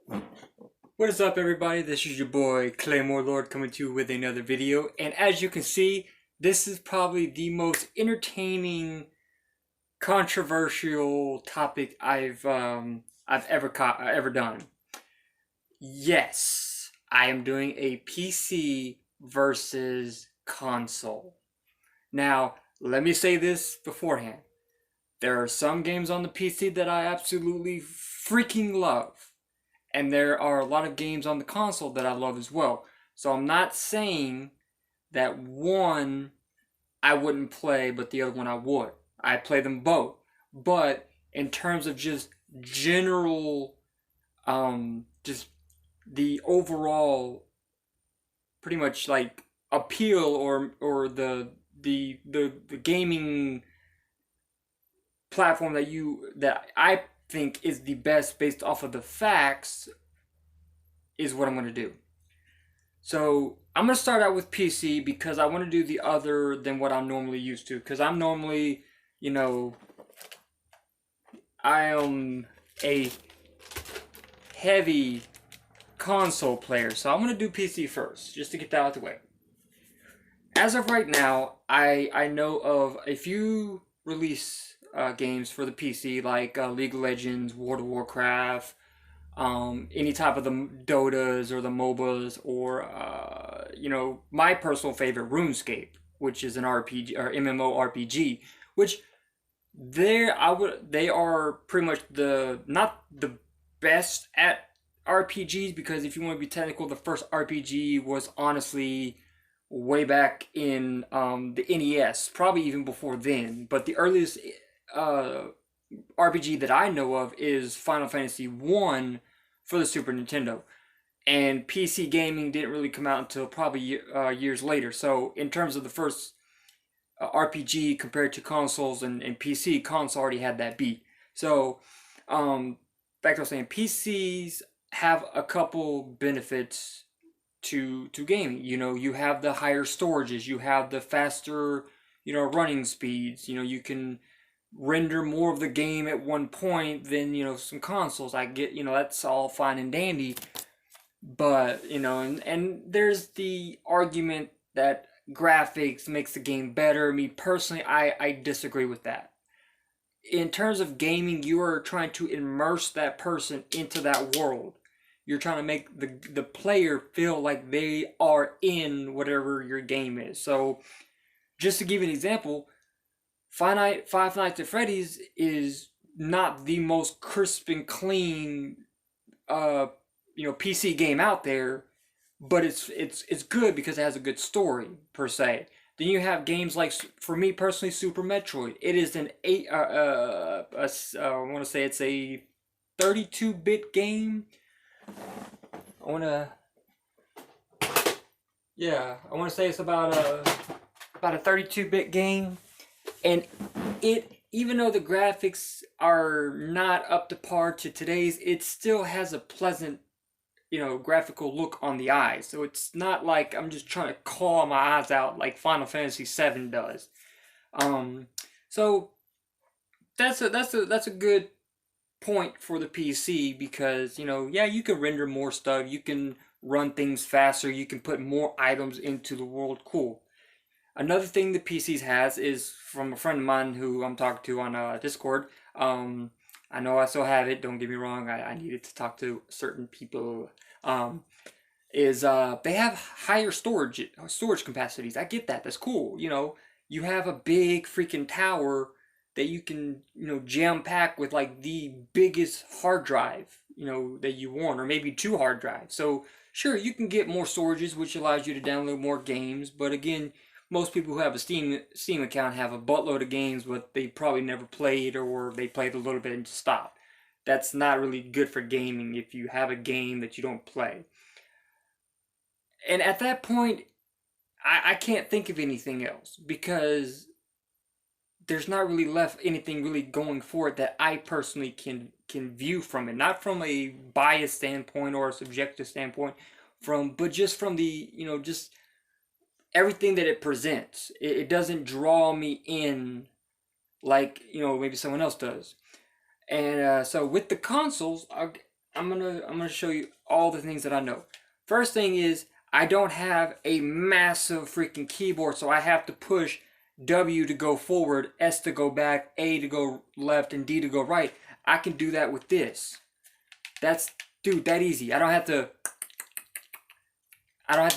What is up, everybody? This is your boy Claymore Lord coming to you with another video. And as you can see, this is probably the most entertaining, controversial topic I've ever done. Yes, I am doing a PC versus console. Now, let me say this beforehand. There are some games on the PC that I absolutely freaking love. And there are a lot of games on the console that I love as well. So I'm not saying that one I wouldn't play, but the other one I would. I play them both. But in terms of just general, just the overall, pretty much like appeal or the gaming platform that I think is the best based off of the facts is what I'm going to do. So I'm going to start out with PC because I want to do the other than what I'm normally used to. Because I'm normally, you know, I am a heavy console player. So I'm going to do PC first, just to get that out of the way. As of right now, I know of a few release games for the PC, like League of Legends, World of Warcraft, any type of the Dotas or the MOBAs, or my personal favorite, RuneScape, which is an RPG or MMORPG, which they are pretty much the not the best at RPGs, because if you want to be technical, the first RPG was honestly way back in the NES, probably even before then. But the earliest uh, RPG that I know of is Final Fantasy 1 for the Super Nintendo. And PC gaming didn't really come out until probably years later. So, in terms of the first RPG compared to consoles and PC, console already had that beat. So, back to what I was saying, PCs have a couple benefits to gaming. You have the higher storages, you have the faster, running speeds. You can render more of the game at one point than some consoles. I get, that's all fine and dandy, but and there's the argument that graphics makes the game better. Me personally, I disagree with that. In terms of gaming, you are trying to immerse that person into that world. You're trying to make the player feel like they are in whatever your game is. So, just to give you an example, Five Nights at Freddy's is not the most crisp and clean, PC game out there, but it's good because it has a good story per se. Then you have games like, for me personally, Super Metroid. It is an I want to say it's a 32-bit game. I want to, yeah, I want to say it's about a 32-bit game, and it, even though the graphics are not up to par to today's, it still has a pleasant, graphical look on the eyes. So it's not like I'm just trying to claw my eyes out like Final Fantasy VII does. So that's a good point for the PC, because yeah, you can render more stuff, you can run things faster, you can put more items into the world. Cool. Another thing the PCs has is from a friend of mine who I'm talking to on Discord. I know I still have it. Don't get me wrong. I needed to talk to certain people. Um, is They have higher storage capacities. I get that. That's cool. You have a big freaking tower that you can jam pack with like the biggest hard drive that you want, or maybe two hard drives. So sure, you can get more storages, which allows you to download more games. But again, most people who have a Steam account have a buttload of games, but they probably never played, or they played a little bit and stopped. That's not really good for gaming if you have a game that you don't play. And at that point, I can't think of anything else, because there's not really left anything really going for it that I personally can view from it. Not from a biased standpoint or a subjective standpoint, but just from the just everything that it presents. It doesn't draw me in like maybe someone else does. And so with the consoles, I'm gonna show you all the things that I know. First thing is I don't have a massive freaking keyboard, so I have to push W to go forward, S to go back, A to go left, and D to go right. I can do that with this. That's, dude, that easy. I don't have to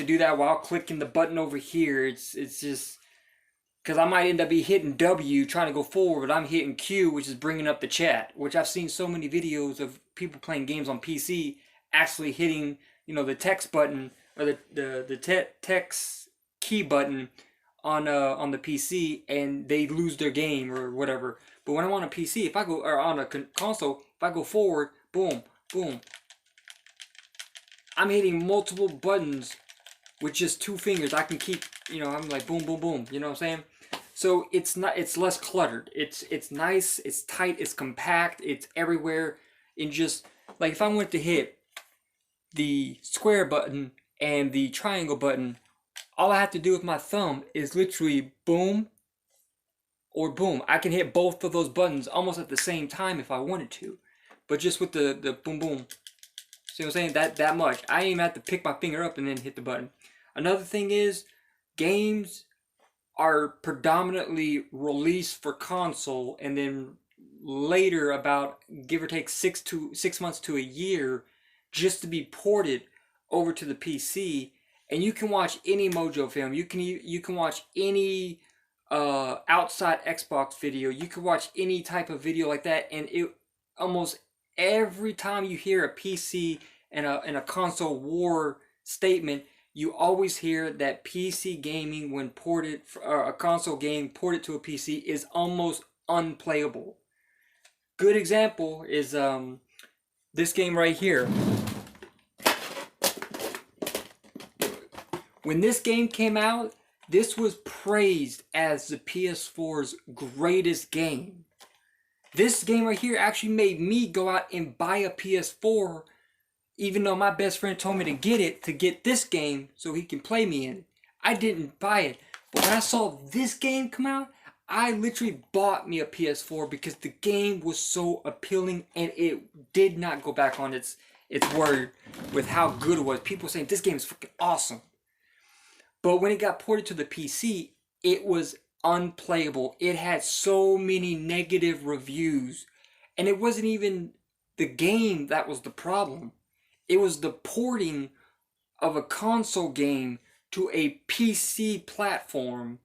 do that while clicking the button over here. It's just because I might end up be hitting W trying to go forward, but I'm hitting Q, which is bringing up the chat. Which I've seen so many videos of people playing games on PC actually hitting, the text button or the text key button on the PC, and they lose their game or whatever. But when I'm on a PC, if I go or on a console, if I go forward, boom, boom, I'm hitting multiple buttons with just 2 fingers. I can keep, I'm like boom, boom, boom. You know what I'm saying? So it's less cluttered. It's nice. It's tight. It's compact. It's everywhere. And just like if I went to hit the square button and the triangle button, all I have to do with my thumb is literally boom or boom. I can hit both of those buttons almost at the same time if I wanted to, but just with the boom, boom. See what I'm saying? That much. I ain't even have to pick my finger up and then hit the button. Another thing is, games are predominantly released for console, and then later, about give or take 6 months to a year, just to be ported over to the PC. And you can watch any Mojo film. You can watch any outside Xbox video. You can watch any type of video like that, and it almost every time you hear a PC and a console war statement, you always hear that PC gaming, when ported, a console game ported to a PC, is almost unplayable. Good example is this game right here. When this game came out, this was praised as the PS4's greatest game. This game right here actually made me go out and buy a PS4, even though my best friend told me to get this game so he can play me in it. I didn't buy it. But when I saw this game come out, I literally bought me a PS4 because the game was so appealing, and it did not go back on its word with how good it was. People were saying this game is freaking awesome. But when it got ported to the PC, it was unplayable. It had so many negative reviews, and it wasn't even the game that was the problem. It was the porting of a console game to a PC platform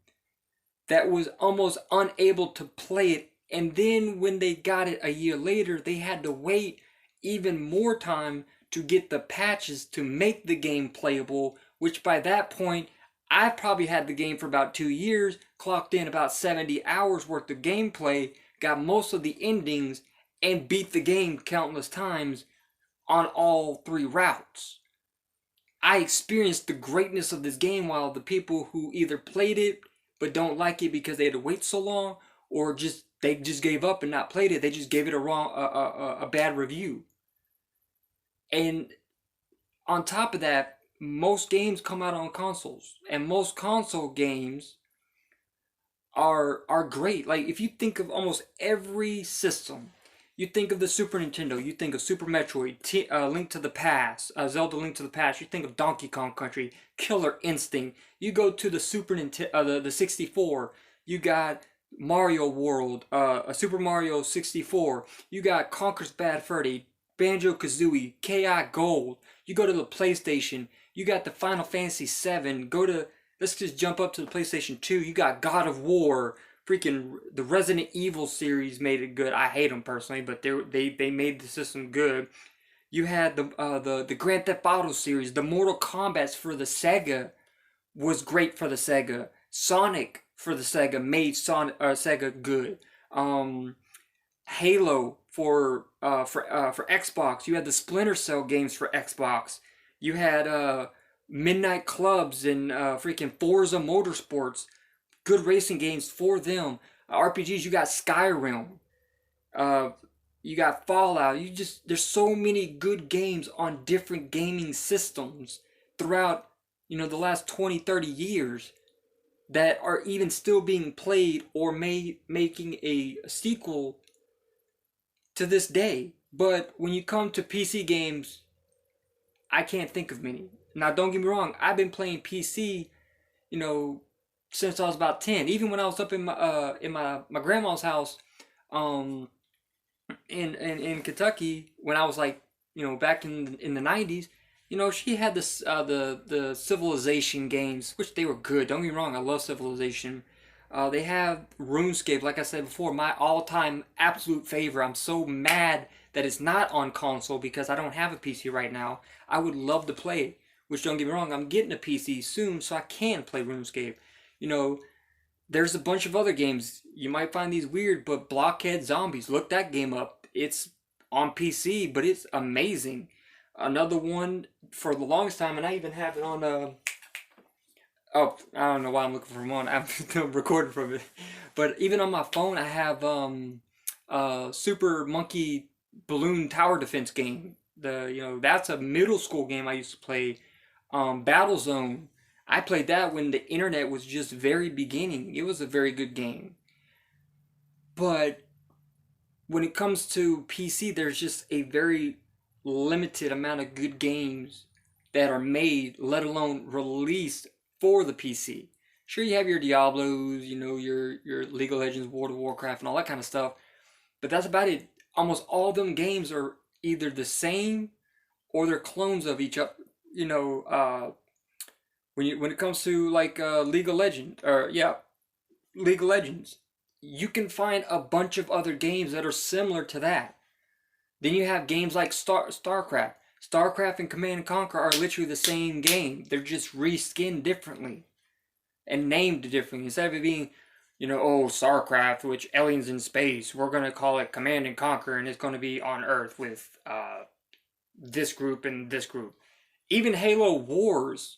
that was almost unable to play it. And then when they got it a year later, they had to wait even more time to get the patches to make the game playable, which by that point, I probably had the game for about 2 years, clocked in about 70 hours worth of gameplay, got most of the endings, and beat the game countless times on all 3 routes. I experienced the greatness of this game, while the people who either played it but don't like it because they had to wait so long, or they just gave up and not played it, they just gave it a bad review. And on top of that, most games come out on consoles, and most console games are great. Like if you think of almost every system, you think of the Super Nintendo, you think of Super Metroid, Link to the Past, Zelda Link to the Past, you think of Donkey Kong Country, Killer Instinct. You go to the Super Nintendo, the 64, you got Mario World, a Super Mario 64, you got Conker's Bad Fur Day, Banjo-Kazooie, KI Gold. You go to the PlayStation, you got the Final Fantasy VII. Let's just jump up to the PlayStation 2. You got God of War. Freaking the Resident Evil series made it good. I hate them personally, but they made the system good. You had the Grand Theft Auto series. The Mortal Kombat's for the Sega was great for the Sega. Sonic for the Sega made Sega good. Halo for Xbox. You had the Splinter Cell games for Xbox. You had Midnight Clubs and freaking Forza Motorsports. Good racing games for them. RPGs, you got Skyrim. You got Fallout. There's so many good games on different gaming systems throughout, the last 20, 30 years that are even still being played or making a sequel to this day. But when you come to PC games, I can't think of many. Now, don't get me wrong, I've been playing PC, you know, since I was about 10. Even when I was up in my grandma's house, um, in Kentucky, when I was like, back in the 90s, she had this the Civilization games, which they were good. Don't get me wrong, I love Civilization. They have RuneScape, like I said before, my all-time absolute favorite. I'm so mad that it's not on console because I don't have a PC right now. I would love to play it, which don't get me wrong, I'm getting a PC soon so I can play RuneScape. You know, there's a bunch of other games. You might find these weird, but Blockhead Zombies, look that game up. It's on PC, but it's amazing. Another one for the longest time, and I even have it on oh, I don't know why I'm looking for one. I'm recording from it. But even on my phone, I have Super Monkey Balloon Tower Defense game. That's a middle school game I used to play. Battlezone. I played that when the internet was just very beginning. It was a very good game. But when it comes to PC, there's just a very limited amount of good games that are made, let alone released for the PC. Sure, you have your Diablos, your League of Legends, World of Warcraft, and all that kind of stuff, but that's about it. Almost all of them games are either the same or they're clones of each other. When it comes to like League of Legends, or yeah, League of Legends, you can find a bunch of other games that are similar to that. Then you have games like StarCraft. StarCraft and Command and Conquer are literally the same game. They're just reskinned differently and named differently. Instead of it being, StarCraft, which aliens in space, we're going to call it Command and Conquer, and it's going to be on Earth with this group and this group. Even Halo Wars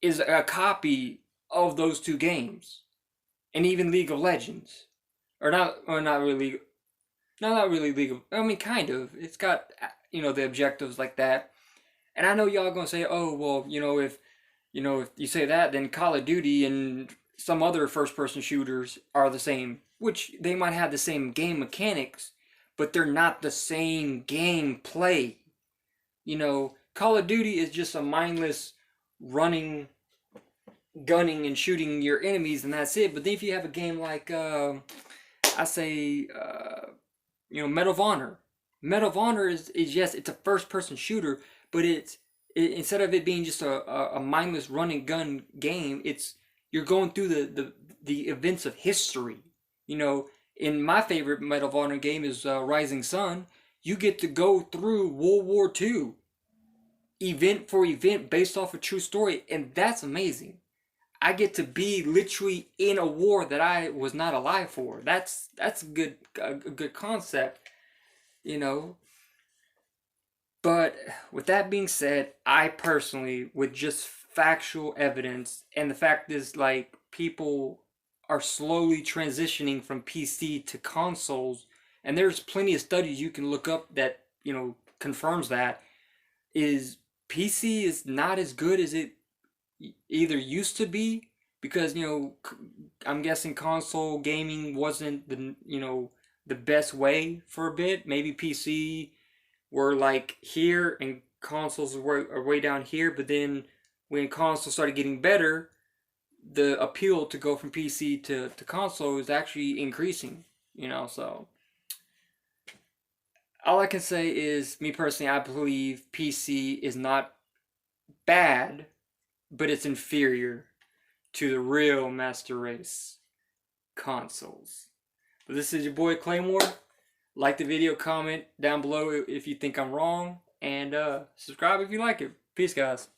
is a copy of those two games. And even League of Legends. Not really. No, not really League of, I mean, kind of. It's got, the objectives like that. And I know y'all gonna say, oh, well, if you say that, then Call of Duty and some other first-person shooters are the same, which they might have the same game mechanics, but they're not the same gameplay. Call of Duty is just a mindless running, gunning, and shooting your enemies, and that's it. But then if you have a game like, Medal of Honor. Medal of Honor is yes, it's a first-person shooter, but instead of it being just a mindless run and gun game, you're going through the events of history. In my favorite Medal of Honor game is Rising Sun. You get to go through World War II, event for event, based off a true story, and that's amazing. I get to be literally in a war that I was not alive for. That's a good concept, But with that being said, I personally, with just factual evidence, and the fact is, like, people are slowly transitioning from PC to consoles, and there's plenty of studies you can look up that, confirms that, is PC is not as good as it either used to be, because I'm guessing console gaming wasn't the best way for a bit. Maybe PC were like here and consoles are way down here, but then when consoles started getting better, the appeal to go from PC to console is actually increasing, so all I can say is, me personally, I believe PC is not bad, but it's inferior to the real master race consoles. But this is your boy Claymore. Like the video, comment down below if you think I'm wrong, and subscribe if you like it. Peace, guys.